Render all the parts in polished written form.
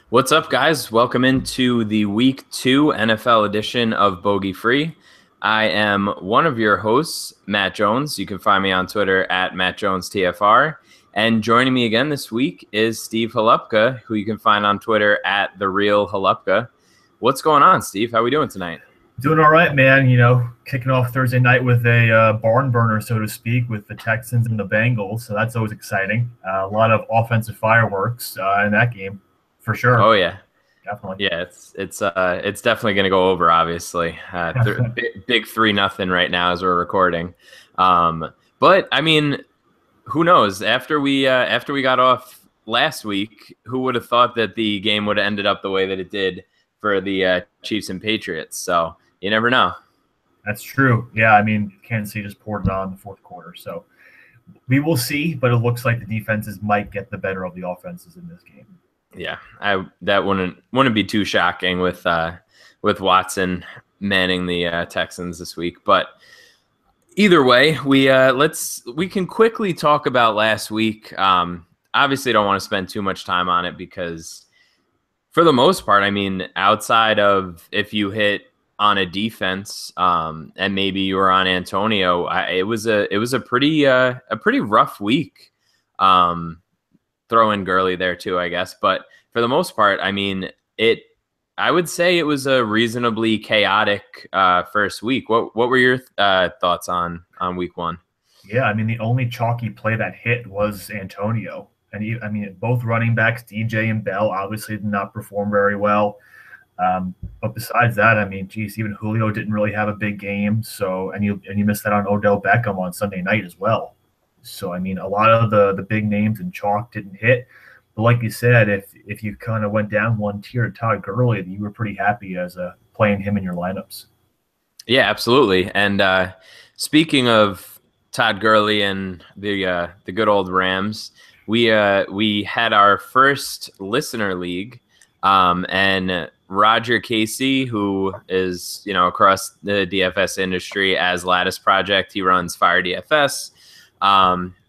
What's up, guys? Welcome into the Week 2 NFL edition of Bogey Free. I am one of your hosts, Matt Jones. You can find me on Twitter at MattJonesTFR. And joining me again this week is Steve Halupka, who you can find on Twitter at TheRealHalupka. What's going on, Steve? How are we doing tonight? Doing all right, man. Kicking off Thursday night with a barn burner, so to speak, with the Texans and the Bengals. So that's always exciting. A lot of offensive fireworks in that game, for sure. Oh, yeah. Definitely. Yeah, it's definitely going to go over, obviously. Big 3-0 right now as we're recording. But I mean, who knows? After we got off last week, who would have thought that the game would have ended up the way that it did for the Chiefs and Patriots? So you never know. That's true. Yeah, I mean, Kansas City just poured it on in the fourth quarter. So we will see, but it looks like the defenses might get the better of the offenses in this game. Yeah, that wouldn't be too shocking with Watson manning the Texans this week. But either way, we can quickly talk about last week. Obviously, don't want to spend too much time on it because, for the most part, I mean, outside of if you hit on a defense and maybe you were on Antonio, it was a pretty rough week. Throw in Gurley there too, I guess. But for the most part, I mean, I would say it was a reasonably chaotic first week. What were your thoughts on week one? Yeah, I mean, the only chalky play that hit was Antonio. And both running backs, DJ and Bell, obviously did not perform very well. But besides that, I mean, geez, even Julio didn't really have a big game. So, and you missed that on Odell Beckham on Sunday night as well. So, I mean, a lot of the big names in chalk didn't hit. But like you said, if you kind of went down one tier to Todd Gurley, you were pretty happy as playing him in your lineups. Yeah, absolutely. And speaking of Todd Gurley and the good old Rams, we had our first listener league, and Roger Casey, who is across the DFS industry as Lattice Project, he runs Fire DFS.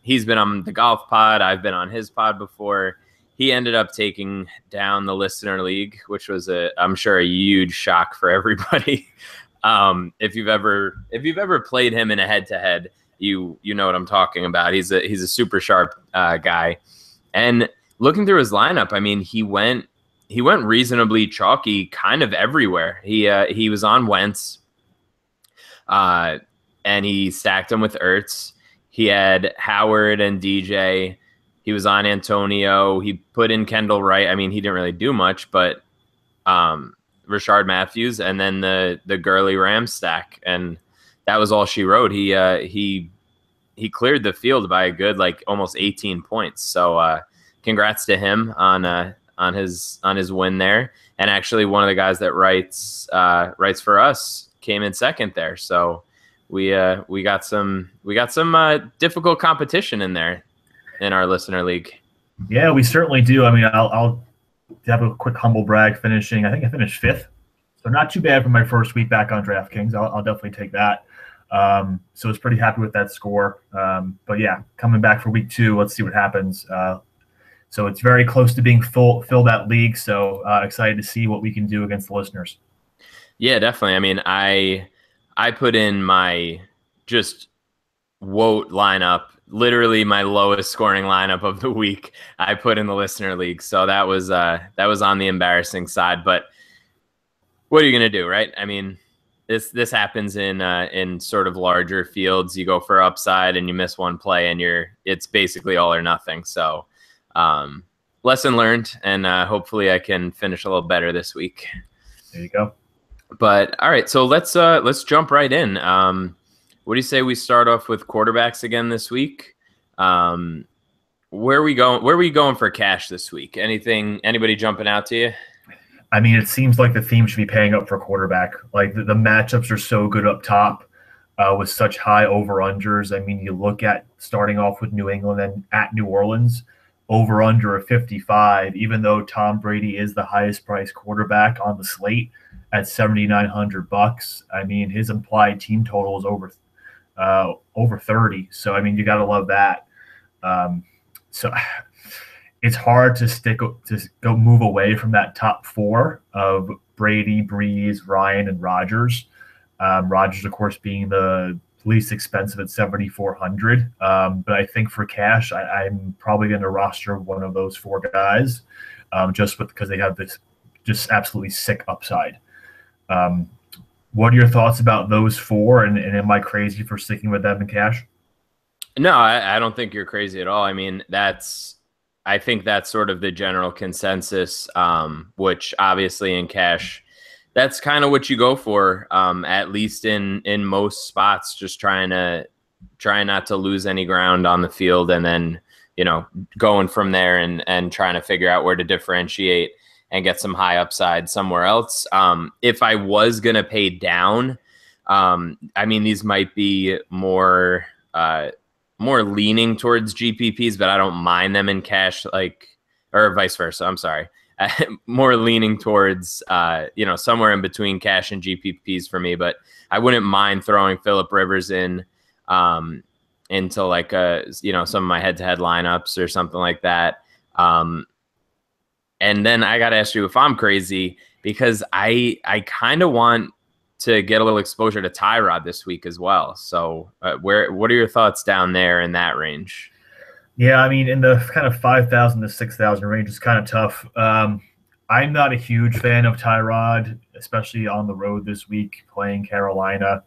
He's been on the golf pod. I've been on his pod before. He ended up taking down the listener league, which was I'm sure a huge shock for everybody. If you've ever played him in a head-to-head, you know what I'm talking about. He's a super sharp guy. And looking through his lineup, I mean, he went reasonably chalky kind of everywhere. He was on Wentz, and he stacked him with Ertz. He had Howard and DJ. He was on Antonio. He put in Kendall Wright. I mean, he didn't really do much, but Rashard Matthews, and then the Gurley Rams stack, and that was all she wrote. He cleared the field by a good almost 18 points. So congrats to him on his win there. And actually, one of the guys that writes for us came in second there. So we got some difficult competition in there in our listener league. Yeah, we certainly do. I mean, I'll have a quick humble brag finishing. I think I finished fifth, so not too bad for my first week back on DraftKings. I'll definitely take that. So I was pretty happy with that score. But yeah, coming back for week two, let's see what happens. So it's very close to being fill that league. So excited to see what we can do against the listeners. Yeah, definitely. I mean, I put in my just woat lineup, literally my lowest scoring lineup of the week. I put in the listener league, so that was on the embarrassing side. But what are you gonna do, right? I mean, this happens in sort of larger fields. You go for upside and you miss one play, and it's basically all or nothing. So lesson learned, and hopefully I can finish a little better this week. There you go. But all right, so let's jump right in. What do you say we start off with quarterbacks again this week? Where are we going for cash this week? Anybody jumping out to you? I mean, it seems like the theme should be paying up for quarterback. Like the matchups are so good up top with such high over-unders. I mean, you look at starting off with New England and at New Orleans, over-under of 55, even though Tom Brady is the highest priced quarterback on the slate at $7,900. I mean, his implied team total is over 30. So, I mean, you got to love that. So it's hard to go move away from that top four of Brady, Breeze, Ryan, and Rodgers. Rodgers, of course, being the least expensive at 7,400. But I think for cash, I'm probably going to roster one of those four guys, because they have this just absolutely sick upside. Um, what are your thoughts about those four? And am I crazy for sticking with them in cash? No, I don't think you're crazy at all. I mean, I think that's sort of the general consensus, which obviously in cash, that's kind of what you go for, at least in most spots, just trying not to lose any ground on the field, and then, going from there and trying to figure out where to differentiate and get some high upside somewhere else. If I was going to pay down, I mean, these might be more leaning towards GPPs, but I don't mind them in cash, or vice versa. I'm sorry. More leaning towards, somewhere in between cash and GPPs for me, but I wouldn't mind throwing Phillip Rivers into some of my head-to-head lineups or something like that. And then I got to ask you if I'm crazy, because I kind of want to get a little exposure to Tyrod this week as well. So what are your thoughts down there in that range? Yeah, I mean, in the kind of 5,000 to 6,000 range, it's kind of tough. I'm not a huge fan of Tyrod, especially on the road this week playing Carolina.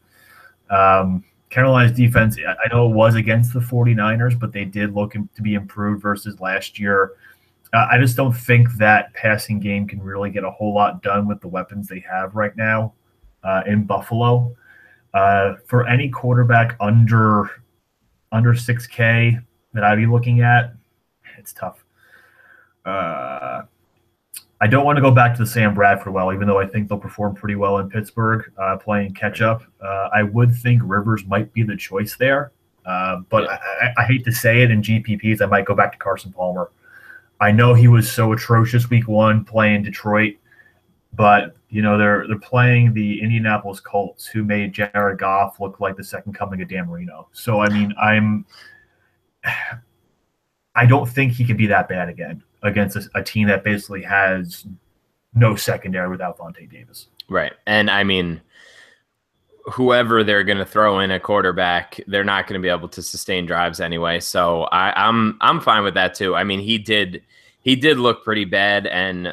Carolina's defense, I know it was against the 49ers, but they did look to be improved versus last year. I just don't think that passing game can really get a whole lot done with the weapons they have right now in Buffalo. For any quarterback under 6K that I'd be looking at, it's tough. I don't want to go back to the Sam Bradford well, even though I think they'll perform pretty well in Pittsburgh playing catch-up. I would think Rivers might be the choice there. But yeah. I hate to say it, in GPPs, I might go back to Carson Palmer. I know he was so atrocious week one playing Detroit, but they're playing the Indianapolis Colts, who made Jared Goff look like the second coming of Dan Marino. So I mean, I don't think he can be that bad again against a team that basically has no secondary without Vontae Davis. Right, and I mean, whoever they're going to throw in a quarterback, they're not going to be able to sustain drives anyway. So I'm fine with that too. I mean, he did look pretty bad, and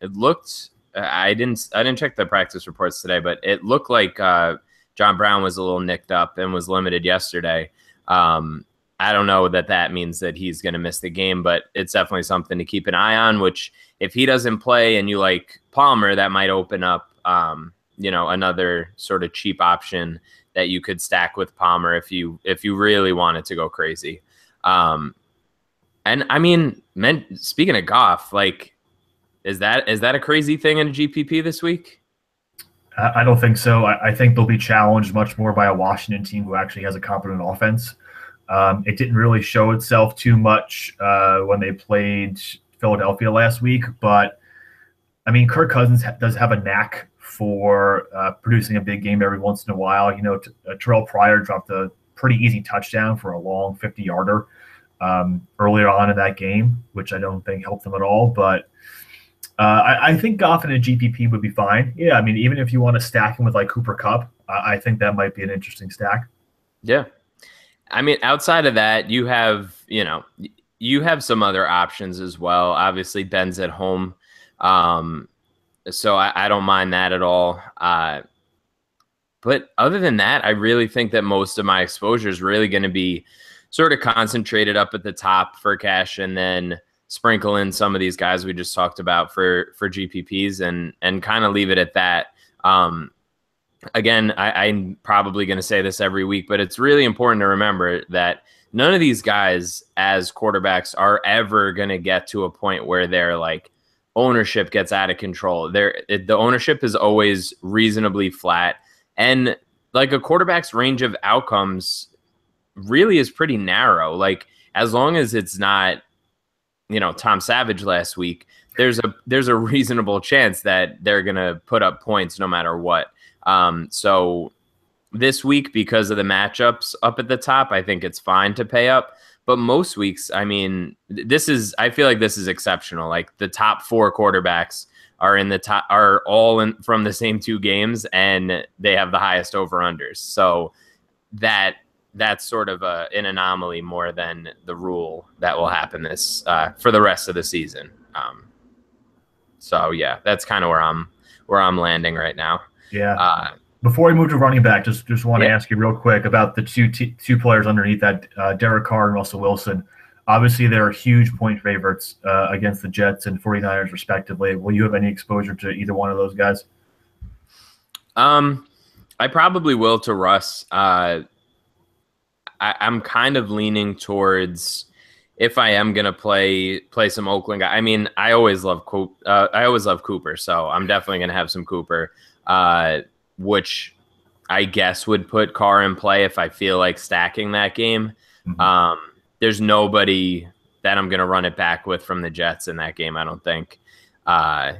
it looked. I didn't check the practice reports today, but it looked like John Brown was a little nicked up and was limited yesterday. I don't know that means that he's going to miss the game, but it's definitely something to keep an eye on. Which, if he doesn't play and you like Palmer, that might open up another sort of cheap option that you could stack with Palmer if you really wanted to go crazy. And I mean, speaking of Goff, is that a crazy thing in a GPP this week? I don't think so. I think they'll be challenged much more by a Washington team who actually has a competent offense. It didn't really show itself too much when they played Philadelphia last week, but I mean, Kirk Cousins does have a knack for producing a big game every once in a while. Terrell Pryor dropped a pretty easy touchdown for a long 50-yarder earlier on in that game, which I don't think helped them at all. But I think Goff in a GPP would be fine. Yeah, I mean, even if you want to stack him with like Cooper Kupp, I think that might be an interesting stack. Yeah. I mean, outside of that, you have some other options as well. Obviously, Ben's at home. So I don't mind that at all. But other than that, I really think that most of my exposure is really going to be sort of concentrated up at the top for cash, and then sprinkle in some of these guys we just talked about for GPPs, and kind of leave it at that. Again, I'm probably going to say this every week, but it's really important to remember that none of these guys as quarterbacks are ever going to get to a point where they're like ownership gets out of control. The ownership is always reasonably flat, and like a quarterback's range of outcomes really is pretty narrow. Like, as long as it's not, Tom Savage last week, there's a reasonable chance that they're going to put up points no matter what. So this week, because of the matchups up at the top, I think it's fine to pay up. but most weeks, I mean, I feel like this is exceptional. Like the top 4 quarterbacks are all in from the same 2 games, and they have the highest over unders. So that's sort of an anomaly more than the rule that will happen this for the rest of the season. So yeah, that's kind of where I'm landing right now. Yeah. Before we move to running back, just want to Yeah. ask you real quick about the two players underneath that, Derek Carr and Russell Wilson. Obviously, they're huge point favorites against the Jets and 49ers, respectively. Will you have any exposure to either one of those guys? I probably will to Russ. I'm kind of leaning towards if I am gonna play some Oakland guy. I mean, I always love Cooper, so I'm definitely gonna have some Cooper, which I guess would put Carr in play if I feel like stacking that game. Mm-hmm. There's nobody that I'm gonna run it back with from the Jets in that game, I don't think. And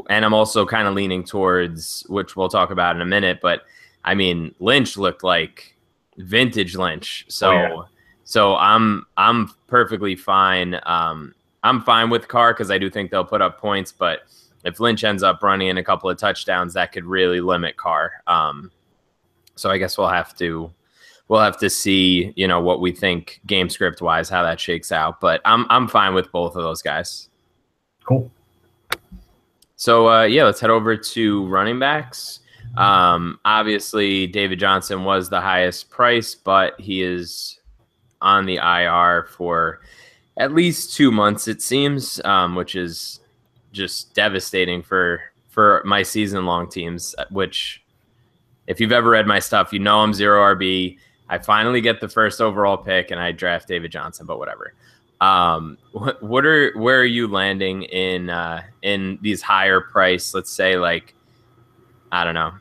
I'm also kind of leaning towards, which we'll talk about in a minute, but I mean, Lynch looked like vintage Lynch. So, yeah. so I'm perfectly fine. I'm fine with Carr because I do think they'll put up points, but if Lynch ends up running in a couple of touchdowns, that could really limit Carr. So I guess we'll have to see, what we think game script wise, how that shakes out. But I'm fine with both of those guys. Cool. So yeah, let's head over to running backs. Obviously, David Johnson was the highest price, but he is on the IR for at least 2 months, it seems, which is just devastating for my season-long teams. Which, if you've ever read my stuff, I'm 0 RB. I finally get the first overall pick, and I draft David Johnson, but whatever. Where are you landing in these higher price? Let's say like, I don't know,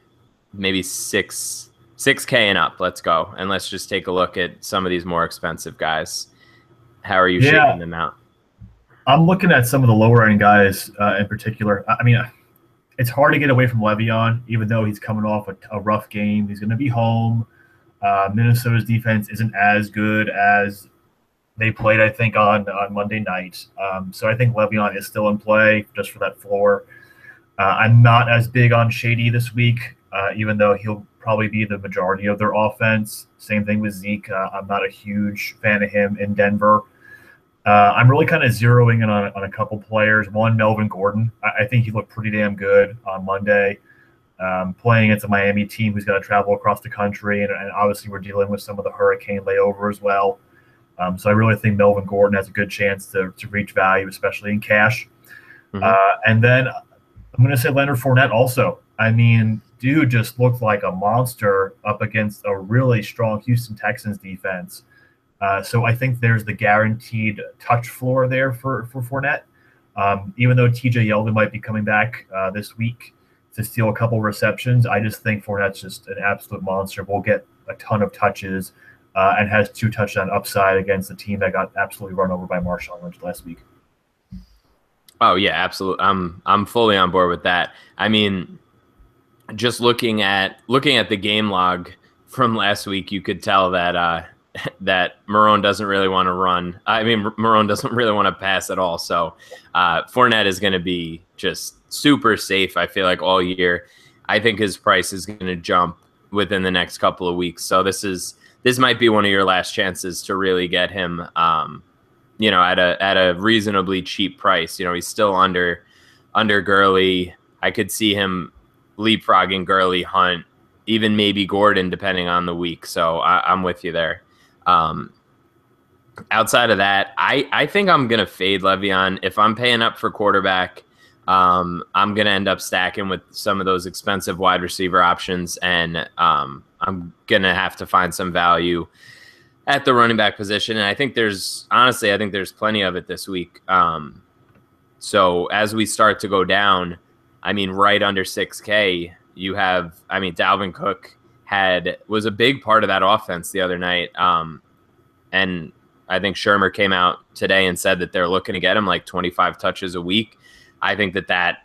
maybe 6K and up. Let's go, and let's just take a look at some of these more expensive guys. How are you shaking them out? I'm looking at some of the lower end guys in particular. I mean, it's hard to get away from Le'Veon, even though he's coming off a rough game. He's going to be home. Minnesota's defense isn't as good as they played, I think, on Monday night. So I think Le'Veon is still in play just for that floor. I'm not as big on Shady this week, even though he'll probably be the majority of their offense. Same thing with Zeke. I'm not a huge fan of him in Denver. I'm really kind of zeroing in on a couple players. One, Melvin Gordon. I think he looked pretty damn good on Monday. Playing against a Miami team who's got to travel across the country, and obviously we're dealing with some of the hurricane layover as well. So I really think Melvin Gordon has a good chance to reach value, especially in cash. Mm-hmm. And then I'm going to say Leonard Fournette also. I mean, dude just looked like a monster up against a really strong Houston Texans defense. So I think there's the guaranteed touch floor there for Fournette. Even though TJ Yeldon might be coming back this week to steal a couple receptions, I just think Fournette's just an absolute monster. Will get a ton of touches and has 2 touchdown upside against a team that got absolutely run over by Marshawn Lynch last week. Oh yeah, absolutely. I'm fully on board with that. I mean, just looking at the game log from last week, you could tell that that Marone doesn't really want to run. I mean, Marone doesn't really want to pass at all. So Fournette is going to be just super safe, I feel like, all year. I think his price is going to jump within the next couple of weeks. So this might be one of your last chances to really get him, at a reasonably cheap price. He's still under Gurley. I could see him leapfrogging Gurley, Hunt, even maybe Gordon, depending on the week. So I'm with you there. Outside of that, I think I'm going to fade Le'Veon. If I'm paying up for quarterback, I'm going to end up stacking with some of those expensive wide receiver options, and I'm going to have to find some value at the running back position. And I think there's plenty of it this week. So as we start to go down, I mean, right under 6K, you have, Dalvin Cook was a big part of that offense the other night. And I think Shermer came out today and said that they're looking to get him like 25 touches a week. I think that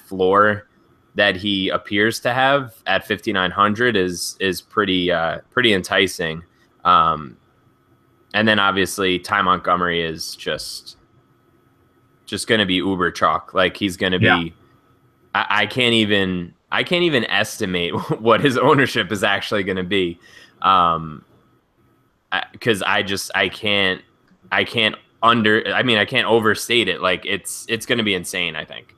floor that he appears to have at 5,900 is pretty enticing. and then obviously Ty Montgomery is just going to be uber chalk. Like he's going to Yeah. be. I can't even estimate what his ownership is actually going to be, because I can't I can't overstate it. Like it's going to be insane, I think.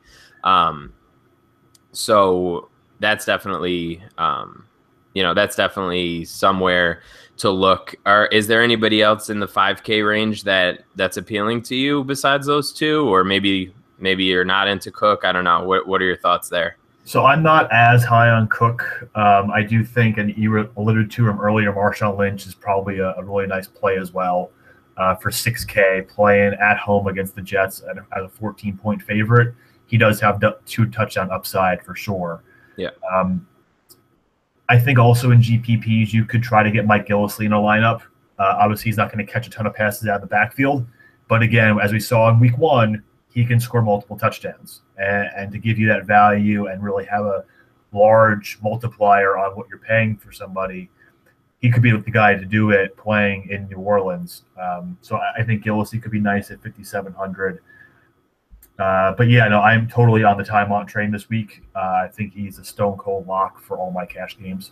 So that's definitely that's definitely somewhere to look. Is there anybody else in the 5K range that's appealing to you besides those two, or maybe you're not into Cook? I don't know. What are your thoughts there? So I'm not as high on Cook. I do think, and you alluded to him earlier, Marshawn Lynch is probably a really nice play as well for 6K, playing at home against the Jets as a 14-point favorite. He does have 2 touchdown upside for sure. Yeah. I think also in GPPs, you could try to get Mike Gillislee in a lineup. Obviously, he's not going to catch a ton of passes out of the backfield. But again, as we saw in week 1, he can score multiple touchdowns. And to give you that value and really have a large multiplier on what you're paying for somebody, he could be the guy to do it playing in New Orleans. So I think Gillislee could be nice at 5,700. But yeah, no, I'm totally on the Tymont train this week. I think he's a stone cold lock for all my cash games.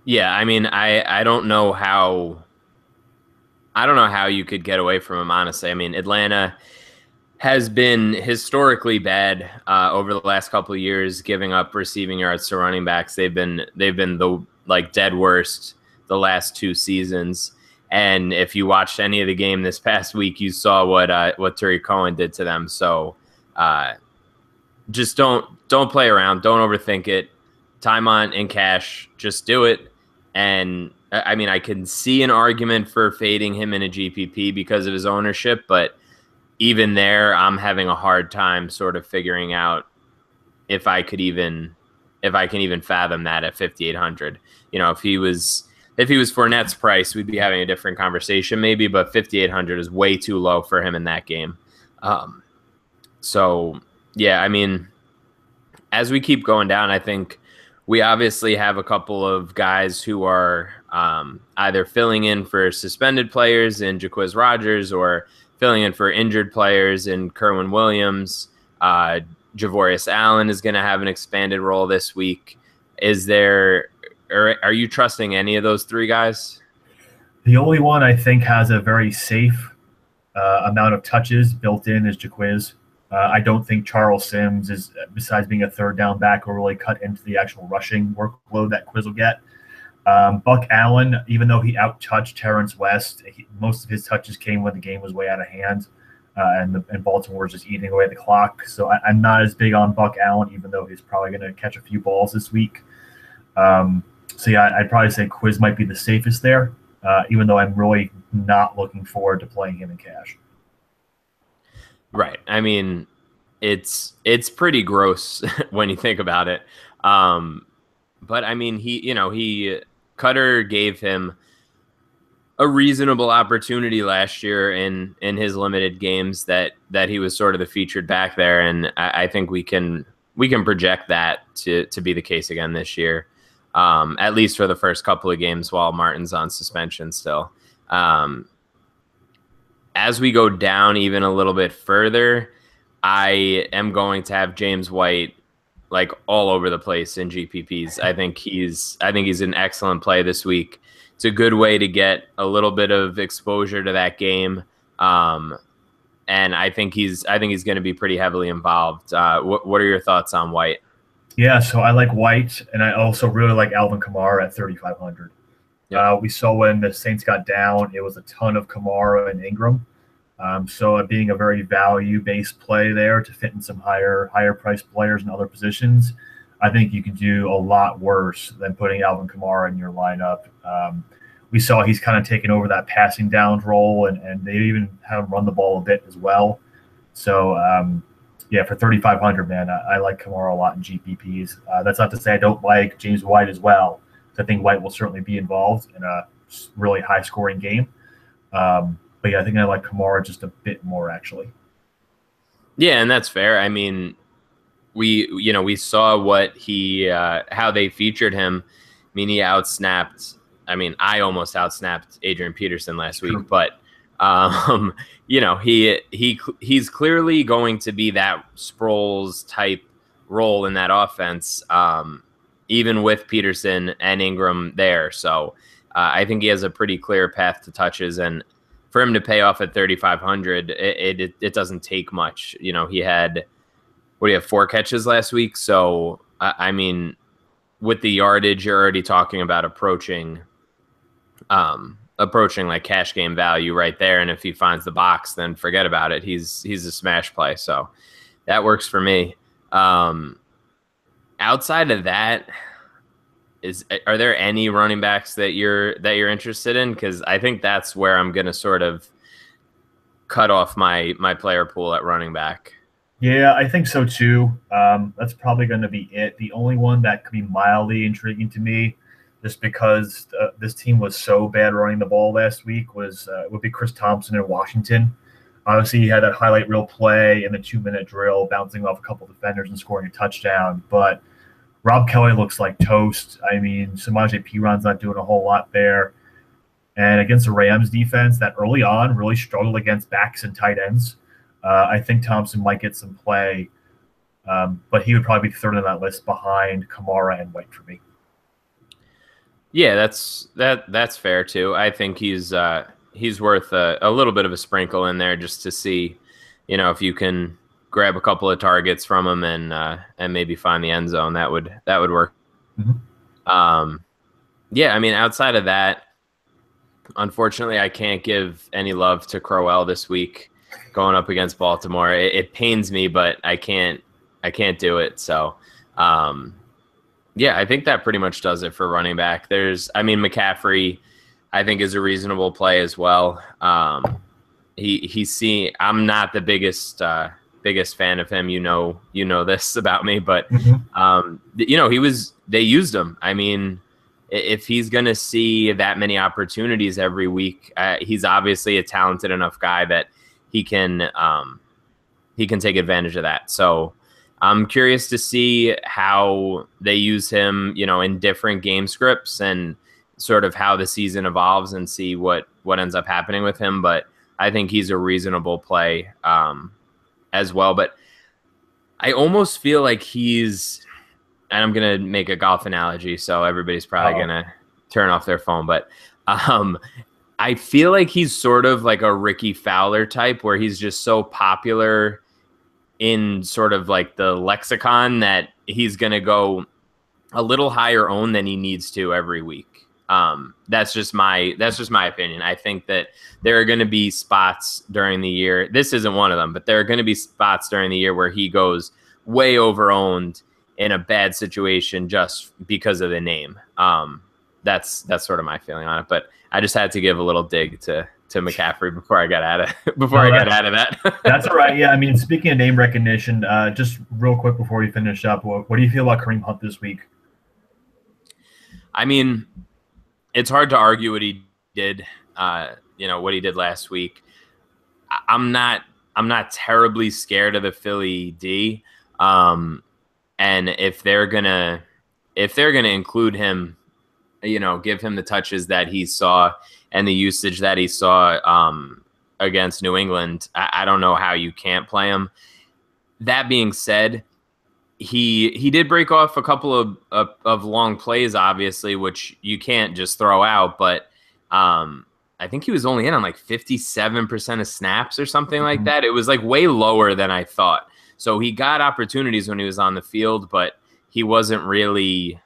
Yeah, I mean, I don't know how you could get away from him, honestly. I mean, Atlanta has been historically bad over the last couple of years, giving up receiving yards to running backs. They've been the dead worst the last 2 seasons. And if you watched any of the game this past week, you saw what Tariq Cohen did to them. So just don't play around. Don't overthink it. Tymont in cash. Just do it. And I mean, I can see an argument for fading him in a GPP because of his ownership, but even there, I'm having a hard time sort of figuring out if I can even fathom that at 5,800. If he was Fournette's price, we'd be having a different conversation maybe, but 5,800 is way too low for him in that game. So yeah, I mean, as we keep going down, I think we obviously have a couple of guys who are either filling in for suspended players in Jaquiz Rogers or filling in for injured players in Kerwin Williams. Javorius Allen is going to have an expanded role this week. Are you trusting any of those 3 guys? The only one I think has a very safe amount of touches built in is Jaquiz. I don't think Charles Sims is, besides being a third down back, will really cut into the actual rushing workload that Quiz will get. Buck Allen, even though he out-touched Terrence West, most of his touches came when the game was way out of hand, and Baltimore was just eating away the clock. So I'm not as big on Buck Allen, even though he's probably going to catch a few balls this week. So yeah, I'd probably say Quiz might be the safest there, even though I'm really not looking forward to playing him in cash. Right. I mean, it's pretty gross when you think about it. But I mean, Cutter gave him a reasonable opportunity last year in his limited games that he was sort of the featured back there, and I think we can project that to be the case again this year, at least for the first couple of games while Martin's on suspension still. As we go down even a little bit further, I am going to have James White like all over the place in GPPs. I think he's an excellent play this week. It's a good way to get a little bit of exposure to that game. And I think he's going to be pretty heavily involved. What are your thoughts on White? Yeah, so I like White, and I also really like Alvin Kamara at 3,500. Yep. We saw when the Saints got down, it was a ton of Kamara and Ingram. So being a very value-based play there to fit in some higher priced players in other positions, I think you can do a lot worse than putting Alvin Kamara in your lineup. We saw he's kind of taken over that passing downs role, and they even have him run the ball a bit as well. So, yeah, for 3,500, man, I like Kamara a lot in GPPs. That's not to say I don't like James White as well. I think White will certainly be involved in a really high-scoring game. But yeah, I think I like Kamara just a bit more, actually. Yeah, and that's fair. I mean, we saw what how they featured him. I mean, he outsnapped I mean, I almost outsnapped Adrian Peterson last week, True. but he's clearly going to be that Sproles type role in that offense, even with Peterson and Ingram there. So I think he has a pretty clear path to touches, and for him to pay off at 3,500, it doesn't take much. He had 4 catches last week. So I mean, with the yardage, you're already talking about approaching like cash game value right there. And if he finds the box, then forget about it. He's a smash play. So that works for me. Outside of that, are there any running backs that you're interested in? Because I think that's where I'm going to sort of cut off my player pool at running back. Yeah, I think so too. That's probably going to be it. The only one that could be mildly intriguing to me, just because this team was so bad running the ball last week, would be Chris Thompson in Washington. Obviously, he had that highlight reel play in the 2-minute drill, bouncing off a couple of defenders and scoring a touchdown. But Rob Kelly looks like toast. I mean, Samaje Perine not doing a whole lot there. And against the Rams defense that early on really struggled against backs and tight ends, I think Thompson might get some play, but he would probably be third on that list behind Kamara and White for me. Yeah, that's fair too. I think he's worth a little bit of a sprinkle in there just to see, if you can grab a couple of targets from him and maybe find the end zone. That would work. Mm-hmm. Yeah, I mean, outside of that, unfortunately, I can't give any love to Crowell this week going up against Baltimore. It pains me, but I can't do it. So, yeah, I think that pretty much does it for running back. McCaffrey, I think, is a reasonable play as well. I'm not the biggest fan of him. You know this about me, but they used him. I mean, if he's going to see that many opportunities every week, he's obviously a talented enough guy that he can take advantage of that. So I'm curious to see how they use him, in different game scripts and sort of how the season evolves and see what ends up happening with him. But I think he's a reasonable play as well. But I almost feel like and I'm going to make a golf analogy, so everybody's probably going to turn off their phone. But I feel like he's sort of like a Ricky Fowler type, where he's just so popular in sort of like the lexicon that he's going to go a little higher owned than he needs to every week. That's just my opinion. I think that there are going to be spots during the year. This isn't one of them, but there are going to be spots during the year where he goes way over owned in a bad situation just because of the name. That's sort of my feeling on it. But I just had to give a little dig to McCaffrey before I got out of that. That's all right. Yeah, I mean, speaking of name recognition, just real quick before we finish up, what do you feel about Kareem Hunt this week? I mean, it's hard to argue what he did. What he did last week. I'm not terribly scared of the Philly D. And if they're gonna include him, give him the touches that he saw and the usage that he saw against New England, I don't know how you can't play him. That being said, he did break off a couple of long plays, obviously, which you can't just throw out. But I think he was only in on like 57% of snaps or something like that. It was like way lower than I thought. So he got opportunities when he was on the field, but he wasn't really,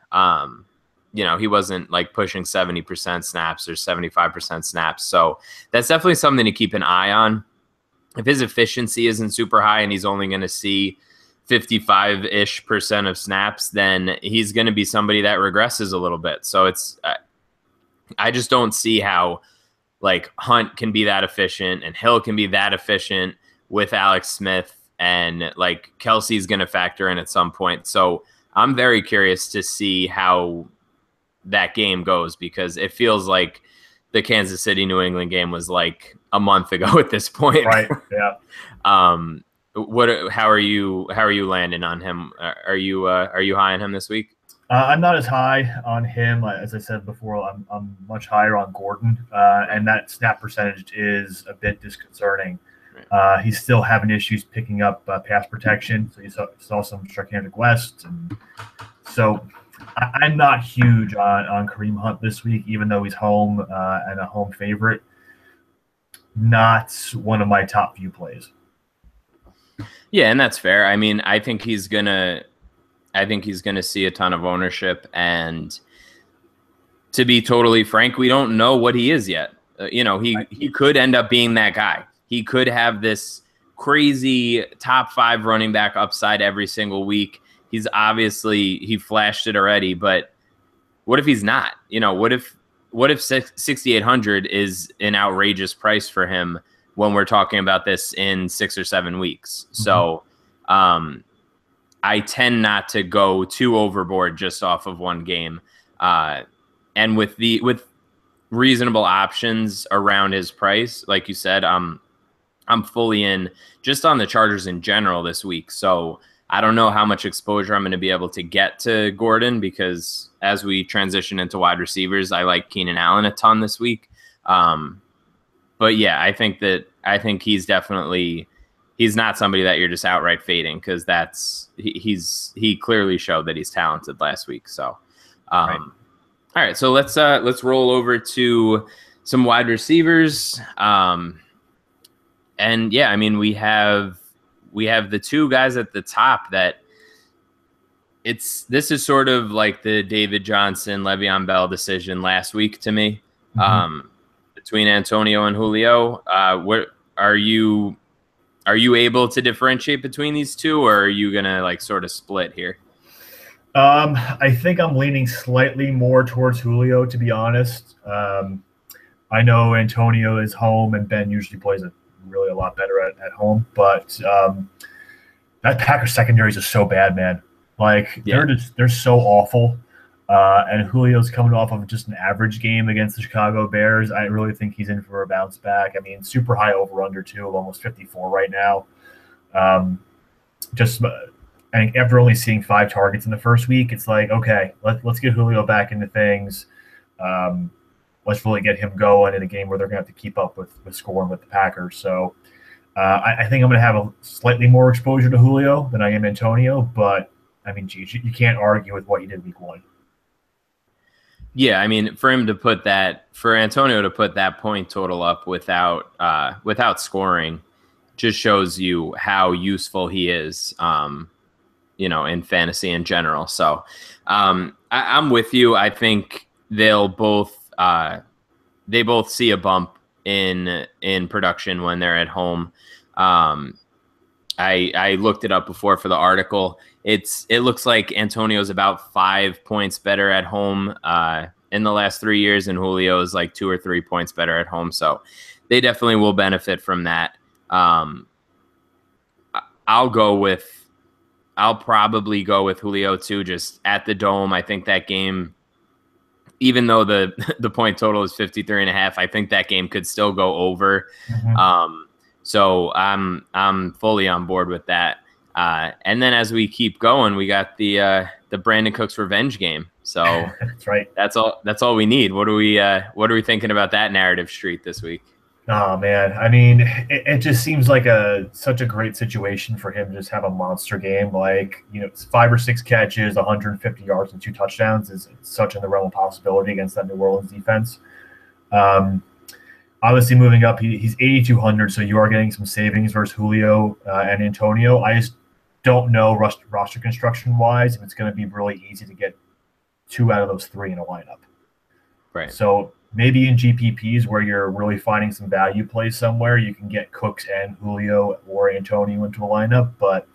he wasn't like pushing 70% snaps or 75% snaps. So that's definitely something to keep an eye on. If his efficiency isn't super high and he's only going to see 55-ish% of snaps, then he's going to be somebody that regresses a little bit. So I just don't see how like Hunt can be that efficient and Hill can be that efficient with Alex Smith. And like Kelsey's going to factor in at some point. So I'm very curious to see how that game goes, because it feels like the Kansas City New England game was like a month ago at this point. Right. Yeah. How are you landing on him? Are you high on him this week? I'm not as high on him. As I said before, I'm much higher on Gordon, and that snap percentage is a bit disconcerting. He's still having issues picking up pass protection. So you saw some gigantic West. And so I'm not huge on Kareem Hunt this week, even though he's home and a home favorite. Not one of my top few plays. Yeah, and that's fair. I mean, I think he's gonna see a ton of ownership, and to be totally frank, we don't know what he is yet. He could end up being that guy. He could have this crazy top 5 running back upside every single week. He flashed it already, but what if he's not? What if 6,800 is an outrageous price for him when we're talking about this in 6 or 7 weeks? Mm-hmm. So I tend not to go too overboard just off of one game. And with reasonable options around his price, like you said, I'm fully in just on the Chargers in general this week. So I don't know how much exposure I'm going to be able to get to Gordon, because as we transition into wide receivers, I like Keenan Allen a ton this week. But yeah, I think he's not somebody that you're just outright fading, because he clearly showed that he's talented last week. So, right. All right, so let's roll over to some wide receivers. And yeah, I mean, we have the two guys at the top that this is sort of like the David Johnson, Le'Veon Bell decision last week to me. Mm-hmm. Between Antonio and Julio, what are you able to differentiate between these two, or are you gonna like sort of split here? I think I'm leaning slightly more towards Julio, to be honest. I know Antonio is home, and Ben usually plays really a lot better at home, but that Packers secondary is just so bad, man. Like, yeah. They're so awful. And Julio's coming off of just an average game against the Chicago Bears. I really think he's in for a bounce back. I mean, super high over-under, too, of almost 54 right now. I think after only seeing 5 targets in the first week, it's like, okay, let's get Julio back into things. Let's really get him going in a game where they're going to have to keep up with scoring with the Packers. So I think I'm going to have a slightly more exposure to Julio than I am Antonio. But, I mean, geez, you can't argue with what he did week 1. Yeah, I mean, for Antonio to put that point total up without scoring just shows you how useful he is, in fantasy in general. So I'm with you. I think they both see a bump in production when they're at home. I looked it up before for the article. It looks like Antonio's about 5 points better at home in the last 3 years, and Julio is like 2 or 3 points better at home. So they definitely will benefit from that. I'll probably go with Julio too, just at the Dome. I think that game, even though the point total is 53.5, I think that game could still go over. Mm-hmm. So I'm fully on board with that. And then as we keep going, we got the Brandon Cooks revenge game. So that's right. That's all we need. What are we thinking about that narrative street this week? Oh man, I mean, it just seems like such a great situation for him to just have a monster game. Like, it's 5 or 6 catches, 150 yards, and 2 touchdowns is such in the realm of possibility against that New Orleans defense. Obviously, moving up, he's 8,200, so you are getting some savings versus Julio and Antonio. I just don't know roster construction wise if it's going to be really easy to get 2 out of those 3 in a lineup. Right. So maybe in GPPs where you're really finding some value plays somewhere, you can get Cooks and Julio or Antonio into a lineup. But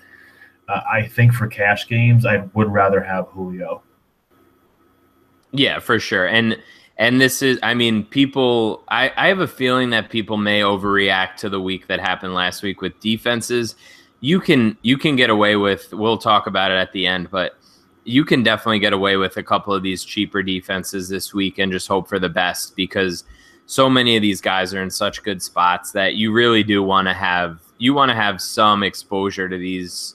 I think for cash games, I would rather have Julio. Yeah, for sure. And this is, I mean, people, I have a feeling that people may overreact to the week that happened last week with defenses. You can get away with, we'll talk about it at the end, but you can definitely get away with a couple of these cheaper defenses this week and just hope for the best, because so many of these guys are in such good spots that you really do want to have some exposure to these,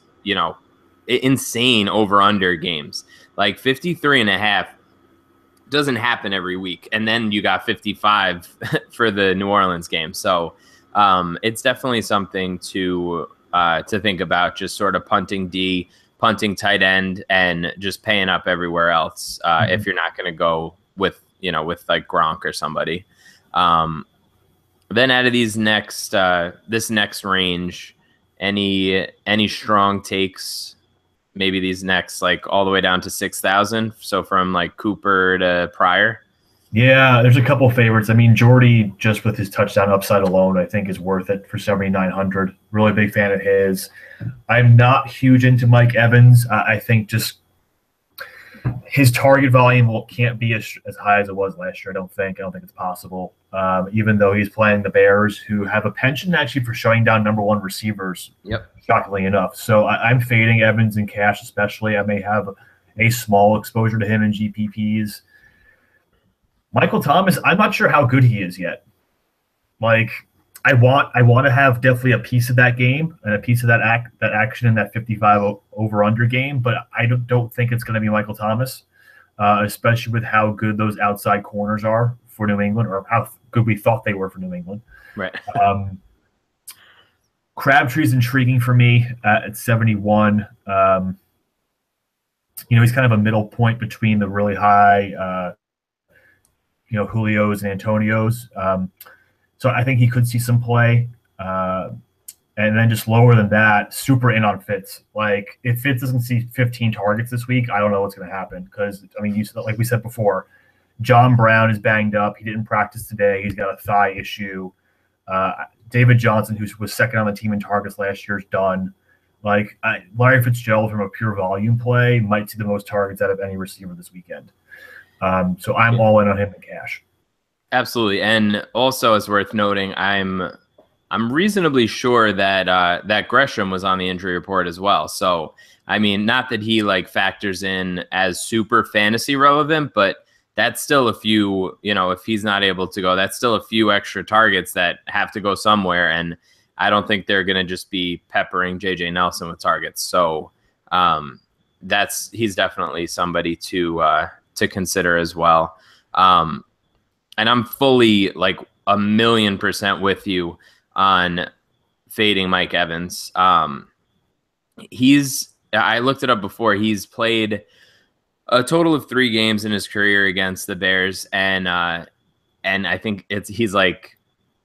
insane over-under games. Like 53.5 doesn't happen every week. And then you got 55 for the New Orleans game. So it's definitely something to think about, just sort of punting D, punting tight end, and just paying up everywhere else if you're not going to go with, with like Gronk or somebody. Then out of these this next range, any strong takes? Maybe these next, like all the way down to 6,000. So from like Cooper to Pryor. Yeah, there's a couple favorites. I mean, Jordy, just with his touchdown upside alone, I think is worth it for 7,900. Really big fan of his. I'm not huge into Mike Evans. I think just his target volume can't be as high as it was last year. I don't think it's possible. Even though he's playing the Bears, who have a penchant actually for shutting down number one receivers. Yep. Shockingly enough. So I'm fading Evans in cash, especially. I may have a small exposure to him in GPPs. Michael Thomas, I'm not sure how good he is yet. Like, I want to have definitely a piece of that game and a piece of that action in that 55 over-under game, but I don't think it's going to be Michael Thomas, especially with how good those outside corners are for New England, or how good we thought they were for New England. Right. Crabtree's intriguing for me at 71. He's kind of a middle point between the really high, Julio's and Antonio's. So I think he could see some play. And then just lower than that, super in on Fitz. Like, if Fitz doesn't see 15 targets this week, I don't know what's going to happen. Because, I mean, like we said before, John Brown is banged up. He didn't practice today. He's got a thigh issue. David Johnson, who was second on the team in targets last year, is done. Like, Larry Fitzgerald, from a pure volume play, might see the most targets out of any receiver this weekend. So I'm all in on him in cash. Absolutely. And also, it's worth noting, I'm reasonably sure that that Gresham was on the injury report as well. So, I mean, not that he like factors in as super fantasy relevant, but that's still a few, if he's not able to go, that's still a few extra targets that have to go somewhere. And I don't think they're going to just be peppering JJ Nelson with targets. So he's definitely somebody to consider as well. And I'm fully like 1,000,000% with you on fading Mike Evans. I looked it up before. He's played a total of 3 games in his career against the Bears, and I think he's like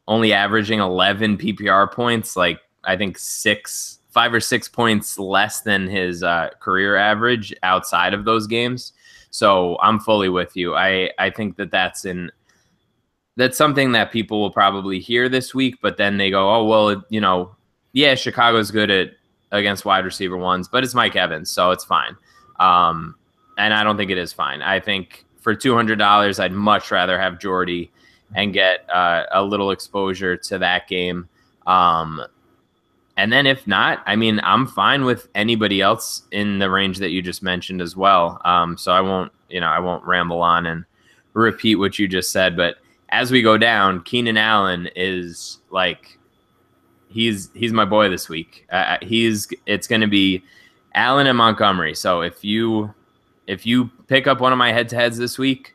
only averaging 11 PPR points. Like, I think 5 or 6 points less than his career average outside of those games. So I'm fully with you. I think that's something that people will probably hear this week, but then they go, oh, well, yeah, Chicago's good against wide receiver ones, but it's Mike Evans, so it's fine. And I don't think it is fine. I think for $200, I'd much rather have Jordy and get a little exposure to that game. And then if not, I mean, I'm fine with anybody else in the range that you just mentioned as well. So I won't ramble on and repeat what you just said, but as we go down, Keenan Allen is like, he's my boy this week. It's going to be Allen and Montgomery. So if you pick up one of my head-to-heads this week,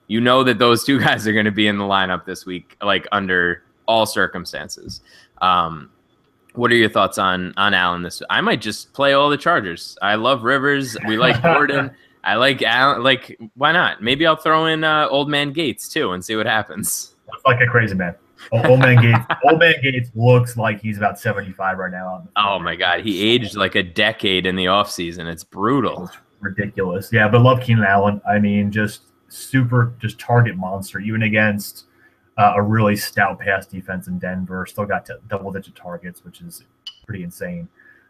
that those two guys are going to be in the lineup this week, like under all circumstances. What are your thoughts on Allen this week? I might just play all the Chargers. I love Rivers. We like Gordon. I like Allen. Like, why not? Maybe I'll throw in Old Man Gates too and see what happens. Looks like a crazy man. Old Man Gates looks like he's about 75 right now. Oh my God, he aged like a decade in the offseason. It's brutal. It's ridiculous. Yeah, but love Keenan Allen. I mean, just target monster, even against a really stout pass defense in Denver. Still got double-digit targets, which is pretty insane.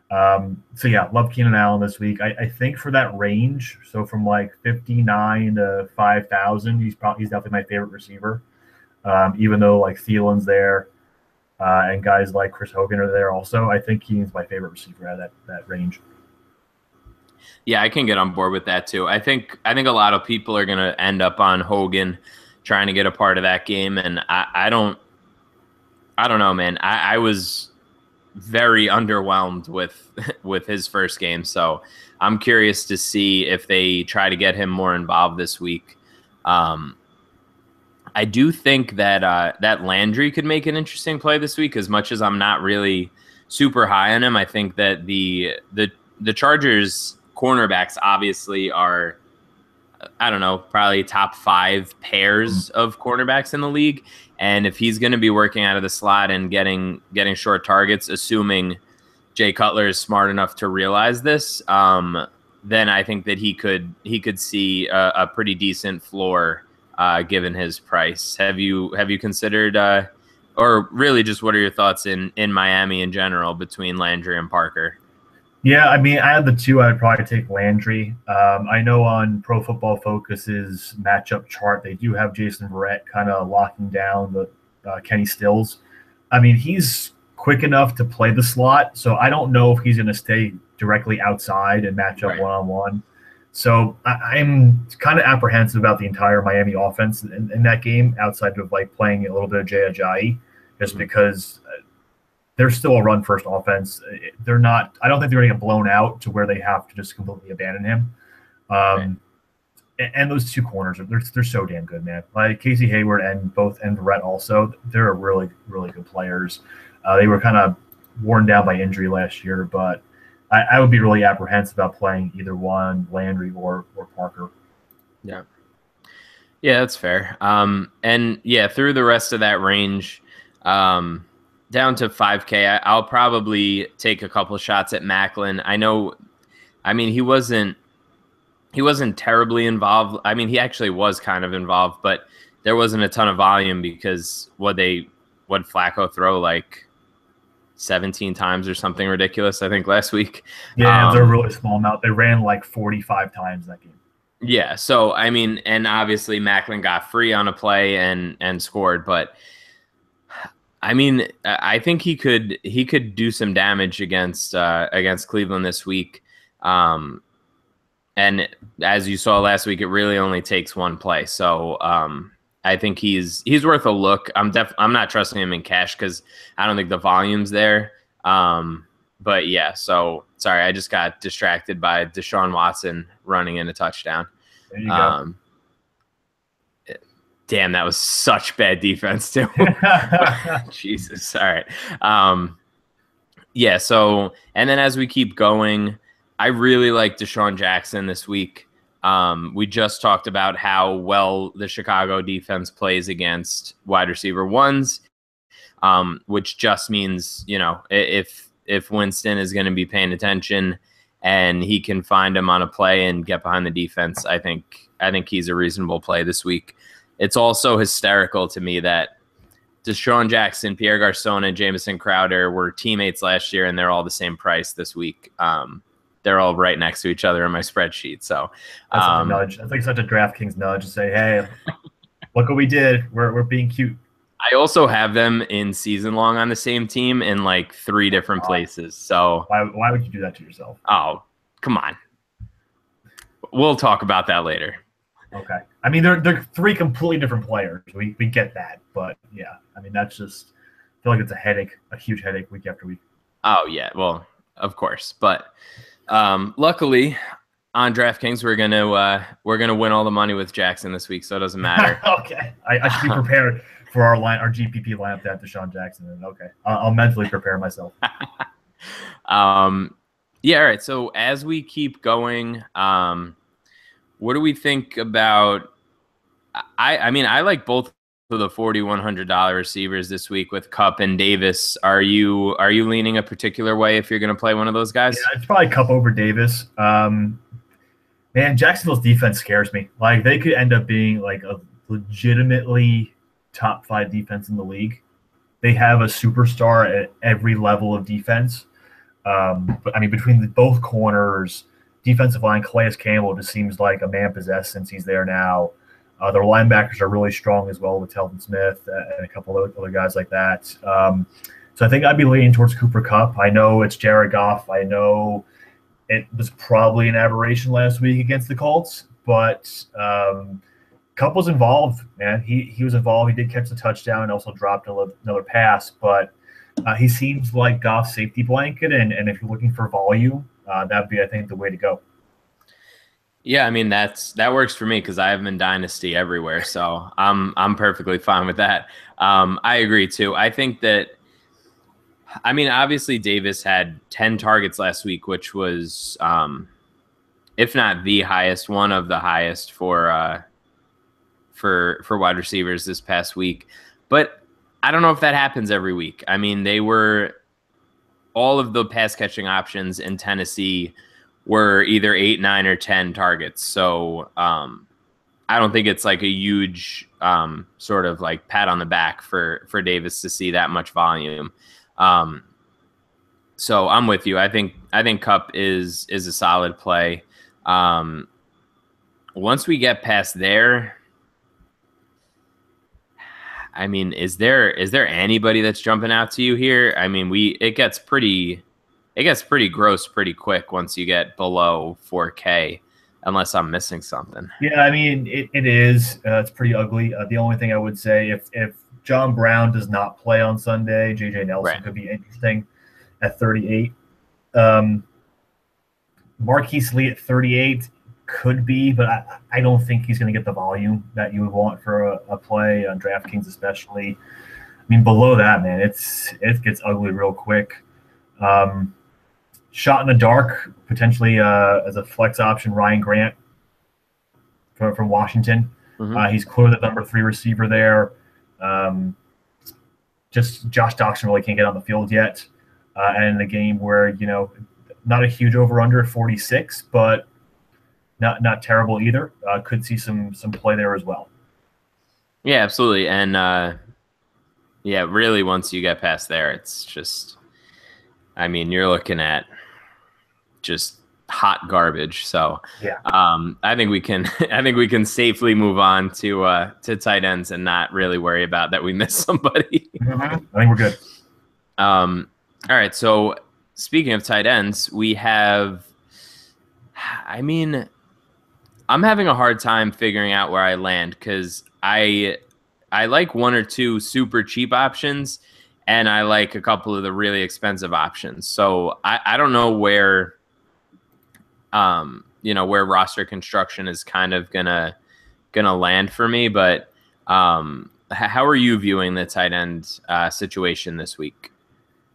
So yeah, love Keenan Allen this week. I think for that range, so from like 59 to 5,000, he's definitely my favorite receiver. Even though like Thielen's there, and guys like Chris Hogan are there also, I think he's my favorite receiver out of that range. Yeah, I can get on board with that too. I think a lot of people are going to end up on Hogan trying to get a part of that game, and I don't know, man. I was very underwhelmed with with his first game. So I'm curious to see if they try to get him more involved this week. I do think that that Landry could make an interesting play this week. As much as I'm not really super high on him, I think that the Chargers cornerbacks obviously are, I don't know, probably top 5 pairs of cornerbacks in the league. And if he's going to be working out of the slot and getting short targets, assuming Jay Cutler is smart enough to realize this, then I think that he could see a pretty decent floor given his price. Have you considered, or really just what are your thoughts in Miami in general between Landry and Parker? Yeah, I mean, I had the two. I would probably take Landry. I know on Pro Football Focus's matchup chart, they do have Jason Verrett kind of locking down the Kenny Stills. I mean, he's quick enough to play the slot, so I don't know if he's going to stay directly outside and match up one-on-one. So I'm kind of apprehensive about the entire Miami offense in that game, outside of like playing a little bit of Jay Ajayi, just because they're still a run-first offense. They're not. I don't think they're going to get blown out to where they have to just completely abandon him. And those two corners, they're so damn good, man. Like Casey Hayward and Verrett also, they're really, really good players. They were kind of worn down by injury last year, but I would be really apprehensive about playing either one, Landry or Parker. Yeah. Yeah, that's fair. And yeah, through the rest of that range, down to 5K, I'll probably take a couple shots at Macklin. I mean, he wasn't terribly involved. I mean, he actually was kind of involved, but there wasn't a ton of volume because what Flacco throw like 17 times or something ridiculous, I think, last week. Yeah, they're a really small amount. They ran like 45 times that game. Yeah, so I mean, and obviously Macklin got free on a play and scored, but I mean, I think he could do some damage against Cleveland this week. And as you saw last week, it really only takes one play. So I think he's worth a look. I'm not trusting him in cash because I don't think the volume's there. But yeah, so sorry, I just got distracted by Deshaun Watson running in a touchdown. There you go. Damn, that was such bad defense too. Jesus. All right. Yeah. So, and then as we keep going, I really like Deshaun Jackson this week. We just talked about how well the Chicago defense plays against wide receiver ones, which just means, you know, if Winston is going to be paying attention and he can find him on a play and get behind the defense, I think he's a reasonable play this week. It's also hysterical to me that Deshaun Jackson, Pierre Garçon, and Jamison Crowder were teammates last year, and they're all the same price this week. They're all right next to each other in my spreadsheet. So that's like a nudge. That's like such a DraftKings nudge to say, "Hey, look what we did. We're being cute." I also have them in season long on the same team in like 3 different places. So why would you do that to yourself? Oh, come on. We'll talk about that later. Okay. I mean, they're 3 completely different players. We get that, but yeah, I mean that's just I feel like it's a headache, a huge headache week after week. Oh yeah, well, of course, but luckily on DraftKings we're gonna win all the money with Jackson this week, so it doesn't matter. Okay, I should be prepared for our GPP lineup to have Deshaun Jackson. And okay, I'll mentally prepare myself. Yeah, all right. So as we keep going, what do we think about? I mean, I like both of the $4,100 receivers this week with Kupp and Davis. Are you leaning a particular way if you're going to play one of those guys? Yeah, it's probably Kupp over Davis. Man, Jacksonville's defense scares me. Like they could end up being like a legitimately top 5 defense in the league. They have a superstar at every level of defense. But I mean, between both corners, defensive line, Calais Campbell just seems like a man possessed since he's there now. Their linebackers are really strong as well with Telvin Smith and a couple of other guys like that. So I think I'd be leaning towards Cooper Kupp. I know it's Jared Goff. I know it was probably an aberration last week against the Colts, but Kupp was involved, man. He was involved. He did catch the touchdown and also dropped another pass, but He seems like Goff's safety blanket, and if you're looking for volume, that'd be, I think, the way to go. Yeah, I mean that works for me because I have him in Dynasty everywhere, so I'm perfectly fine with that. I agree too. I think that, I mean, obviously Davis had 10 targets last week, which was, if not the highest, one of the highest for wide receivers this past week. But I don't know if that happens every week. I mean, they were all of the pass catching options in Tennessee were either 8, 9, or 10 targets. So I don't think it's like a huge sort of like pat on the back for Davis to see that much volume. So I'm with you. I think Kupp is a solid play. Once we get past there, I mean, is there anybody that's jumping out to you here? I mean, it gets pretty gross pretty quick once you get below 4K, unless I'm missing something. Yeah, I mean, it is. It's pretty ugly. The only thing I would say, if John Brown does not play on Sunday, J.J. Nelson could be interesting at 38. Marquise Lee at 38 could be, but I don't think he's going to get the volume that you would want for a play on DraftKings, especially. I mean, below that, man, it gets ugly real quick. Shot in the dark, potentially as a flex option, Ryan Grant from Washington. Mm-hmm. He's clearly the number 3 receiver there. Just Josh Doctson really can't get on the field yet. And in the game where, not a huge over-under, 46, but not terrible either. Could see some play there as well. Yeah, absolutely. And yeah, really, once you get past there, it's just, I mean, you're looking at just hot garbage. So yeah, I think we can safely move on to tight ends and not really worry about that we missed somebody. Mm-hmm. I think we're good. All right. So speaking of tight ends, we have, I mean, I'm having a hard time figuring out where I land because I like one or two super cheap options and I like a couple of the really expensive options. So I don't know where, where roster construction is kind of gonna land for me. But how are you viewing the tight end situation this week?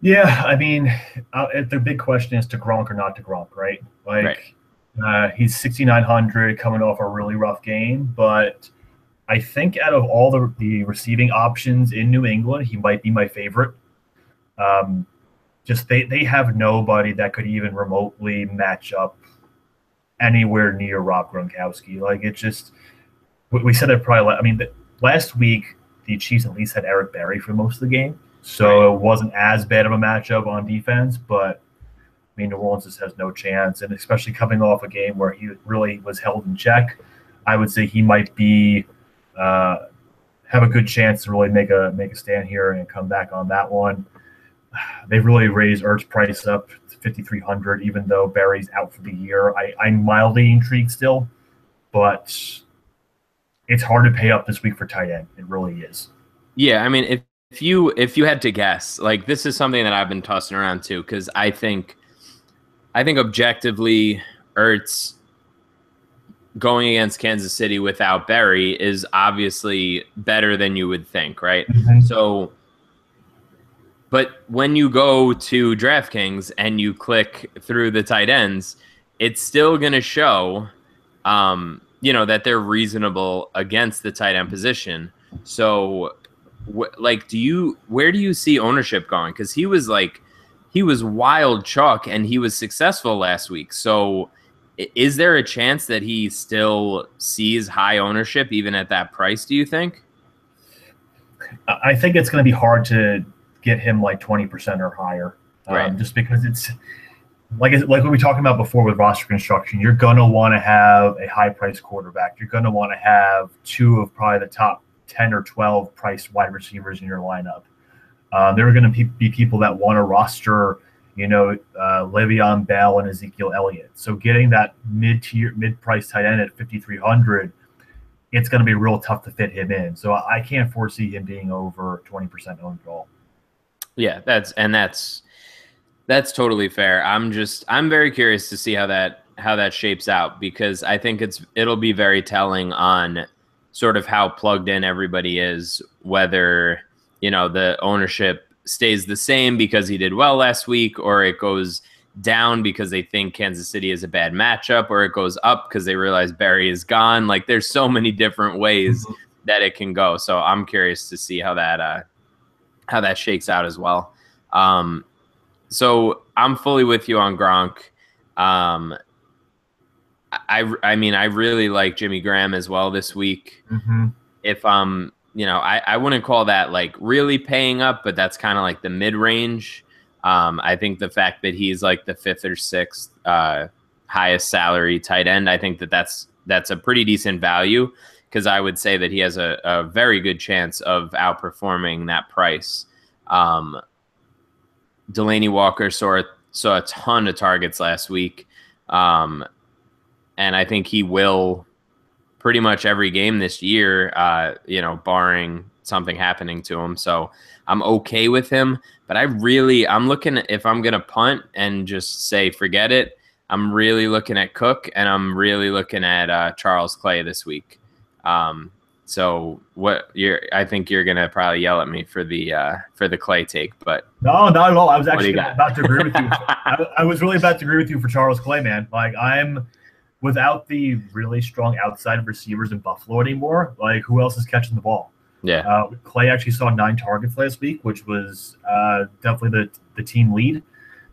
Yeah, I mean, the big question is to Gronk or not to Gronk, right? Like, right. He's 6,900 coming off a really rough game, but I think out of all the receiving options in New England, he might be my favorite. Just they have nobody that could even remotely match up anywhere near Rob Gronkowski. Like, it's just, we said it probably, I mean, last week, the Chiefs at least had Eric Berry for most of the game. So it wasn't as bad of a matchup on defense, but I mean, New Orleans just has no chance. And especially coming off a game where he really was held in check, I would say he might be have a good chance to really make a stand here and come back on that one. They've really raised Ertz price up to 5,300, even though Berry's out for the year. I'm mildly intrigued still, but it's hard to pay up this week for tight end. It really is. Yeah, I mean, if you had to guess, like, this is something that I've been tossing around too, because I think objectively, Ertz going against Kansas City without Berry is obviously better than you would think, right? Mm-hmm. So, but when you go to DraftKings and you click through the tight ends, it's still going to show, that they're reasonable against the tight end position. So, where do you see ownership going? Because he was wild chalk and he was successful last week. So is there a chance that he still sees high ownership even at that price, do you think? I think it's going to be hard to get him like 20% or higher. Right. Just because it's like what we were talking about before with roster construction, you're going to want to have a high price quarterback. You're going to want to have 2 of probably the top 10 or 12 priced wide receivers in your lineup. There are going to be people that want to roster, Le'Veon Bell and Ezekiel Elliott. So getting that mid-price tight end at 5,300, it's going to be real tough to fit him in. So I can't foresee him being over 20% owned at all. Yeah, that's totally fair. I'm very curious to see how that shapes out because I think it'll be very telling on sort of how plugged in everybody is, whether, the ownership stays the same because he did well last week, or it goes down because they think Kansas City is a bad matchup, or it goes up because they realize Barry is gone. Like there's so many different ways that it can go. So I'm curious to see how that shakes out as well. So I'm fully with you on Gronk. Um, I mean, I really like Jimmy Graham as well this week. Mm-hmm. If I wouldn't call that like really paying up, but that's kind of like the mid range. I think the fact that he's like the fifth or sixth highest salary tight end, I think that's a pretty decent value because I would say that he has a very good chance of outperforming that price. Delaney Walker saw a ton of targets last week. And I think he will pretty much every game this year, barring something happening to him. So I'm okay with him, but I'm looking at, if I'm going to punt and just say, forget it, I'm really looking at Cook and I'm really looking at Charles Clay this week. So I think you're going to probably yell at me for the Clay take, but no, not at all. I was actually about to agree with you. I was really about to agree with you for Charles Clay, man. Like I'm without the really strong outside receivers in Buffalo anymore. Like who else is catching the ball? Yeah. Clay actually saw 9 targets last week, which was definitely the team lead.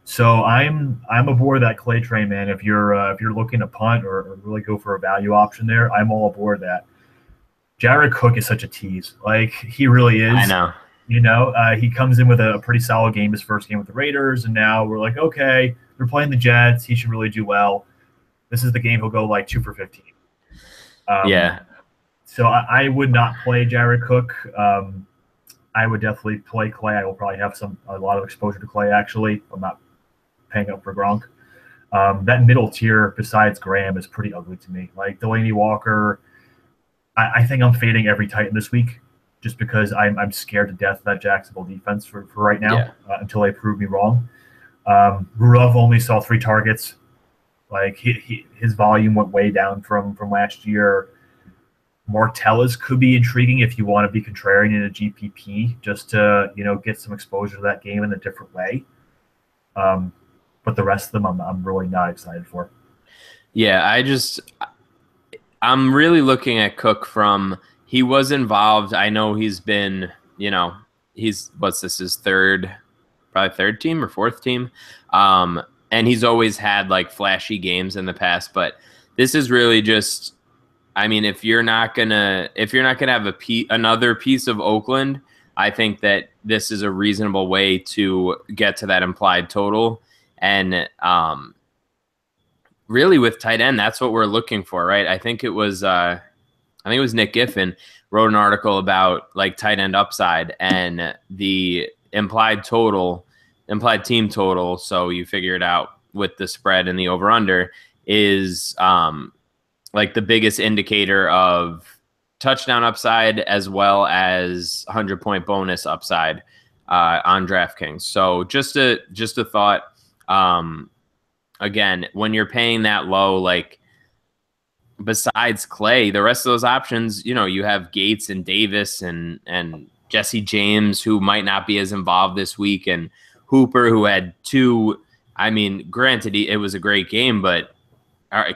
So I'm aboard that Clay train, man. If you're looking to punt or really go for a value option there, I'm all aboard that. Jared Cook is such a tease. Like he really is. I know. He comes in with a pretty solid game, his first game with the Raiders, and now we're like, okay, they're playing the Jets. He should really do well. This is the game he'll go like 2 for 15. Yeah. So I would not play Jared Cook. I would definitely play Clay. I will probably have a lot of exposure to Clay, actually. I'm not paying up for Gronk. That middle tier, besides Graham, is pretty ugly to me. Like Delaney Walker, I think I'm fading every Titan this week just because I'm scared to death of that Jacksonville defense for right now until they prove me wrong. Rudolph only saw 3 targets. Like his volume went way down from last year. Martellus could be intriguing if you want to be contrarian in a GPP just to get some exposure to that game in a different way. But the rest of them I'm really not excited for. Yeah, I'm really looking at Cook he was involved. I know he's been, his probably third team or fourth team. And he's always had like flashy games in the past, but this is really just, I mean, if you're not gonna have another piece of Oakland, I think that this is a reasonable way to get to that implied total. And really with tight end, that's what we're looking for, right? I think it was Nick Giffen wrote an article about like tight end upside and the implied team total. So you figure it out with the spread and the over under is like the biggest indicator of touchdown upside as well as 100-point bonus upside on DraftKings. So just a thought. Again, when you're paying that low, like besides Clay, the rest of those options, you have Gates and Davis and Jesse James, who might not be as involved this week, and Hooper, who had 2. I mean, granted, it was a great game, but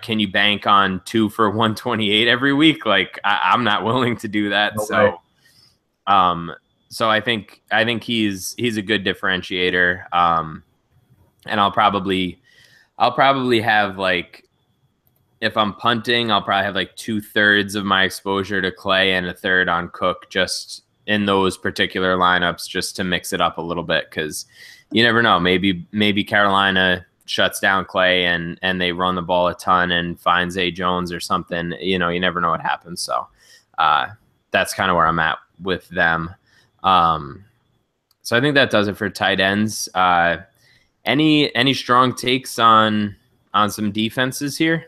can you bank on 2 for 128 every week? Like I'm not willing to do that. No way. So I think he's a good differentiator. And I'll probably have like, if I'm punting, I'll probably have like 2/3 of my exposure to Clay and 1/3 on Cook, just in those particular lineups, just to mix it up a little bit. Cause you never know. Maybe Carolina shuts down Clay and they run the ball a ton and find Zay Jones or something. You never know what happens. So that's kind of where I'm at with them. So I think that does it for tight ends. Any strong takes on some defenses here?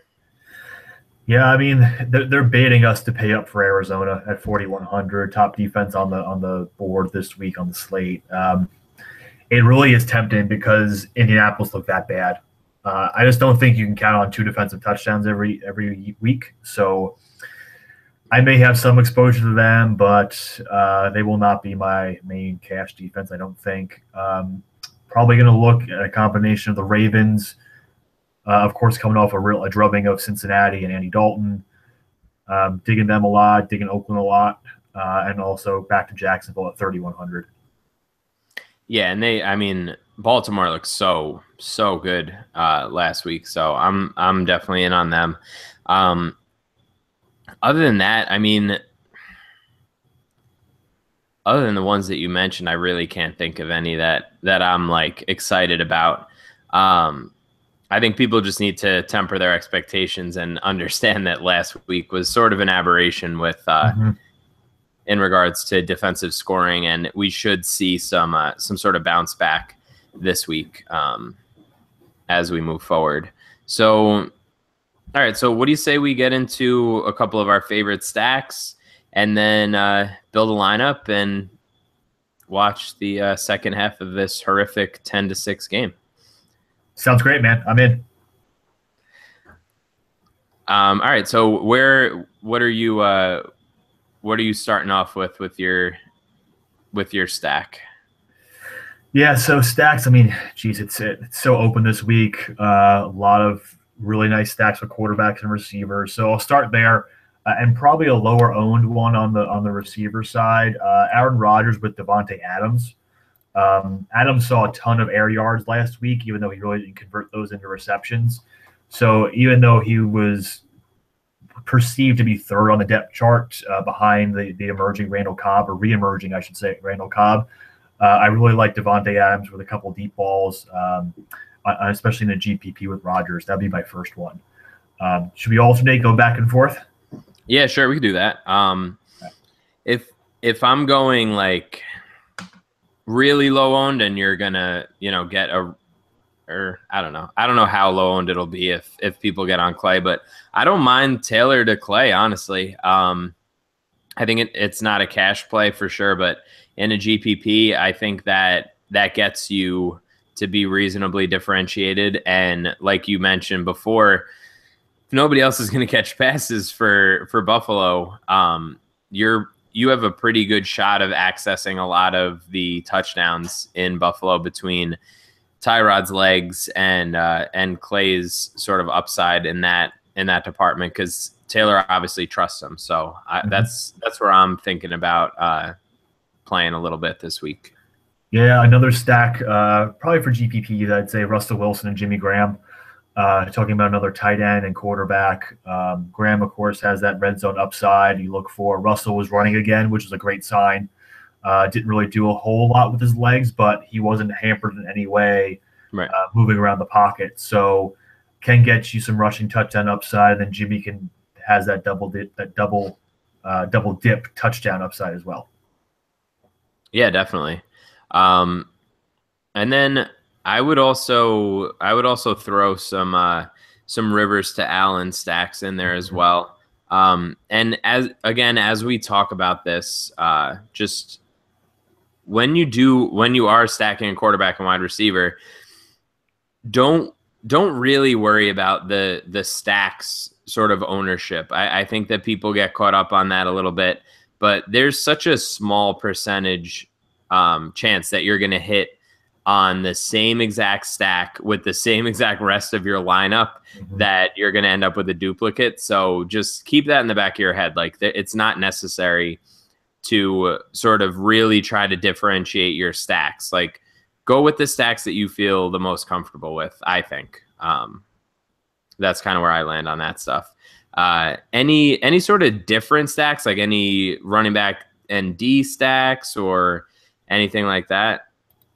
Yeah, I mean they're baiting us to pay up for Arizona at 4,100, top defense on the board this week on the slate. It really is tempting because Indianapolis looked that bad. I just don't think you can count on 2 defensive touchdowns every week. So I may have some exposure to them, but they will not be my main cash defense, I don't think. Probably going to look at a combination of the Ravens, of course, coming off a drubbing of Cincinnati and Andy Dalton, digging them a lot, digging Oakland a lot, and also back to Jacksonville at 3,100. Yeah, and Baltimore looked so good last week, so I'm definitely in on them. Other than that, other than the ones that you mentioned, I really can't think of any that I'm like excited about. I think people just need to temper their expectations and understand that last week was sort of an aberration with in regards to defensive scoring, and we should see some sort of bounce back this week as we move forward. So, all right. So, what do you say we get into a couple of our favorite stacks, and then build a lineup and watch the second half of this horrific 10-6 game? Sounds great, man. I'm in. All right. So, what are you starting off with your stack? Yeah, so stacks. It's so open this week. A lot of really nice stacks with quarterbacks and receivers. So I'll start there, and probably a lower owned one on the receiver side. Aaron Rodgers with Devontae Adams. Adams saw a ton of air yards last week, even though he really didn't convert those into receptions. So even though he was perceived to be third on the depth chart behind the emerging Randall Cobb, or re-emerging, I should say, Randall Cobb, I really like Devontae Adams with a couple deep balls, especially in the GPP with Rodgers. That'd be my first one. Should we alternate, go back and forth? Yeah, sure, we can do that. If I'm going like really low owned and you're gonna get I don't know how low owned it'll be if people get on Clay, but I don't mind Taylor to Clay, honestly. I think it's not a cash play for sure, but in a GPP, I think that gets you to be reasonably differentiated. And like you mentioned before, if nobody else is going to catch passes for Buffalo, you have a pretty good shot of accessing a lot of the touchdowns in Buffalo between Tyrod's legs and Clay's sort of upside in that department, because Taylor obviously trusts him. So that's where I'm thinking about playing a little bit this week. Yeah, another stack, probably for GPPs, I'd say Russell Wilson and Jimmy Graham. Talking about another tight end and quarterback. Graham, of course, has that red zone upside you look for. Russell was running again, which is a great sign. Didn't really do a whole lot with his legs, but he wasn't hampered in any way, right, moving around the pocket. So can get you some rushing touchdown upside. And then Jimmy has that double dip touchdown upside as well. Yeah, definitely. And then I would also throw some Rivers to Allen stacks in there as well. And as we talk about this, just when you are stacking a quarterback and wide receiver, don't really worry about the stacks sort of ownership. I think that people get caught up on that a little bit, but there's such a small percentage chance that you're going to hit on the same exact stack with the same exact rest of your lineup that you're going to end up with a duplicate. So just keep that in the back of your head. Like, it's not necessary to sort of really try to differentiate your stacks. Like, go with the stacks that you feel the most comfortable with, I think. That's kind of where I land on that stuff. Any sort of different stacks, like any running back and D stacks or anything like that?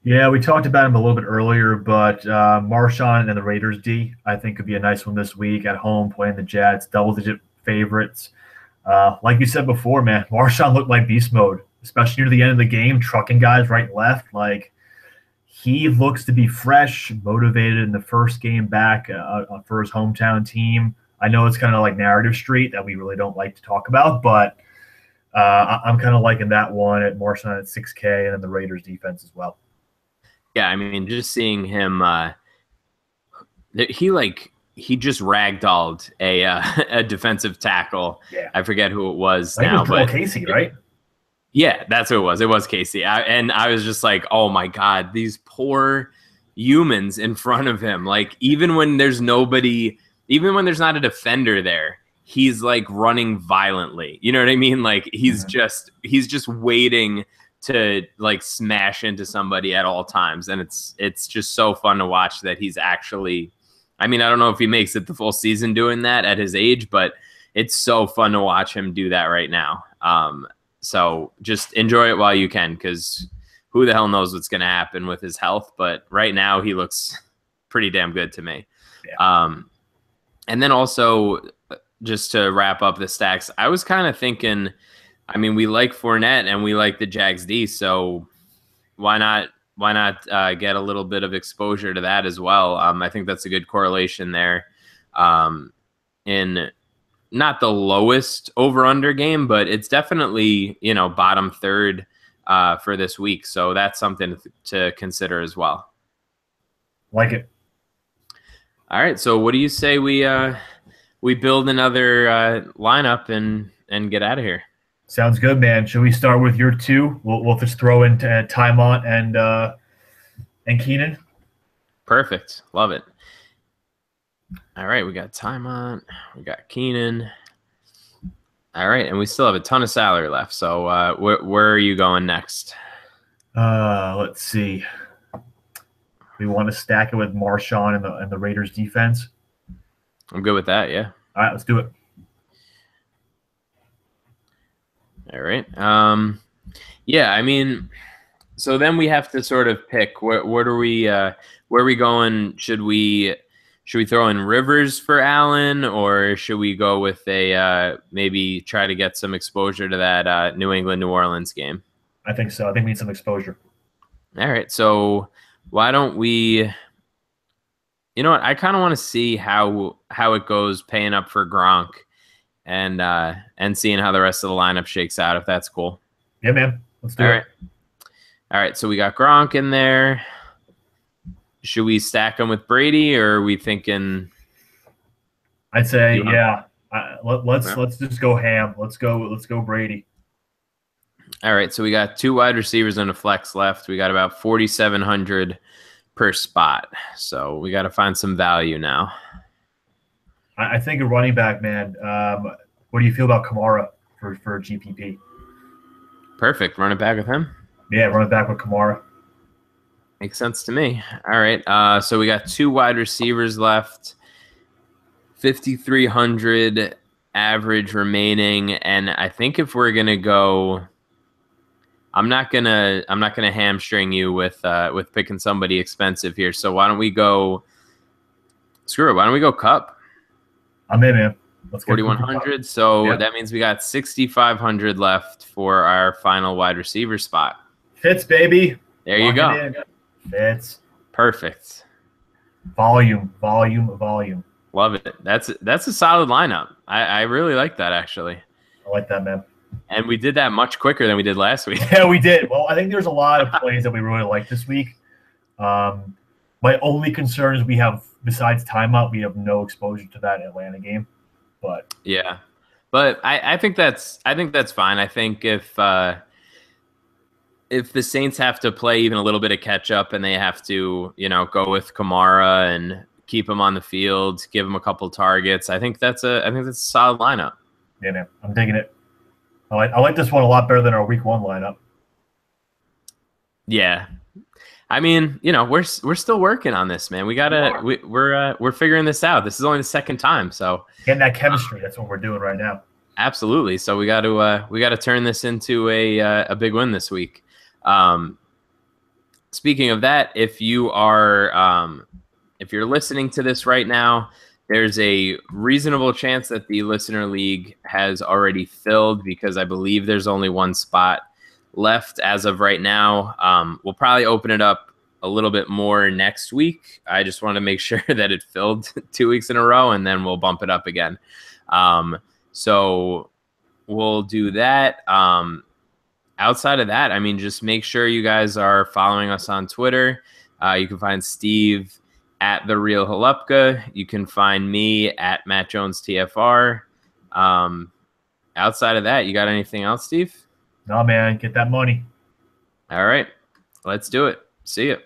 Yeah, we talked about him a little bit earlier, but Marshawn and the Raiders D, I think, could be a nice one this week at home playing the Jets, double-digit favorites. Like you said before, man, Marshawn looked like beast mode, especially near the end of the game, trucking guys right and left. Like, he looks to be fresh, motivated in the first game back for his hometown team. I know it's kind of like narrative street that we really don't like to talk about, but I'm kind of liking that one at Marshawn at 6K and then the Raiders defense as well. Yeah, I mean, just seeing him, he just ragdolled a a defensive tackle. Yeah. I forget who it was I think it now, was Joel but Casey, right? yeah, that's who it was. It was Casey. And I was just like, oh my God, these poor humans in front of him. Like, even when there's nobody, even when there's not a defender there, he's like running violently. You know what I mean? Like he's just waiting to like smash into somebody at all times. And it's just so fun to watch that he's actually, I mean, I don't know if he makes it the full season doing that at his age, but it's so fun to watch him do that right now. So just enjoy it while you can, because who the hell knows what's going to happen with his health. But right now he looks pretty damn good to me. Yeah. And then also, just to wrap up the stacks, I was kind of thinking, I mean, we like Fournette and we like the Jags D, so why not get a little bit of exposure to that as well? I think that's a good correlation there. In not the lowest over-under game, but it's definitely, bottom third for this week. So that's something to consider as well. Like it. All right. So what do you say we build another lineup and get out of here? Sounds good, man. Should we start with your two? We'll just throw in Tymont and Keenan. Perfect. Love it. All right, we got Tymont, we got Keenan. All right, and we still have a ton of salary left. So where are you going next? Let's see. We want to stack it with Marshawn and the Raiders defense. I'm good with that. Yeah. All right, let's do it. All right. Yeah, I mean, so then we have to sort of pick where are we going? Should we throw in Rivers for Allen, or should we go with a maybe try to get some exposure to that New England-New Orleans game? I think so. I think we need some exposure. All right. So why don't we? You know what? I kind of want to see how it goes paying up for Gronk, and seeing how the rest of the lineup shakes out, if that's cool. Yeah, man. Let's do it. All right. So we got Gronk in there. Should we stack them with Brady, or are we thinking? I'd say, yeah. Let's just go ham. Let's go Brady. All right. So we got two wide receivers and a flex left. We got about 4,700 per spot. So we got to find some value now. I think a running back, man. What do you feel about Kamara for GPP? Perfect. Run it back with him. Yeah, run it back with Kamara. Makes sense to me. All right. So we got two wide receivers left. 5,300 average remaining, and I think if we're gonna go, I'm not gonna hamstring you with picking somebody expensive here. So why don't we go? Screw it. Why don't we go Cup? I'm in, man. Let's 4,100. So that means we got 6,500 left for our final wide receiver spot. Fitz, baby. There you go. Fitz. Perfect. Volume. Love it. That's a solid lineup. I really like that, actually. I like that, man. And we did that much quicker than we did last week. Yeah, we did. Well, I think there's a lot of plays that we really like this week. My only concern is we have, besides timeout, we have no exposure to that Atlanta game. But yeah, but I think that's fine. I think if the Saints have to play even a little bit of catch up and they have to, go with Kamara and keep him on the field, give him a couple targets, I think that's a solid lineup. Yeah, man, I'm digging it. I like this one a lot better than our week one lineup. Yeah. I mean, we're still working on this, man. We're figuring this out. This is only the second time, so getting that chemistry. That's what we're doing right now. Absolutely. So we got to turn this into a big win this week. Speaking of that, if you're listening to this right now, there's a reasonable chance that the Listener League has already filled, because I believe there's only one spot left as of right now. We'll probably open it up a little bit more next week. I just want to make sure that it filled 2 weeks in a row, and then we'll bump it up again. So we'll do that. Outside of that, I mean, just make sure you guys are following us on Twitter. You can find Steve at The Real Holupka. You can find me at Matt Jones TFR. Outside of that, you got anything else, Steve? No, man, get that money. All right, let's do it. See ya.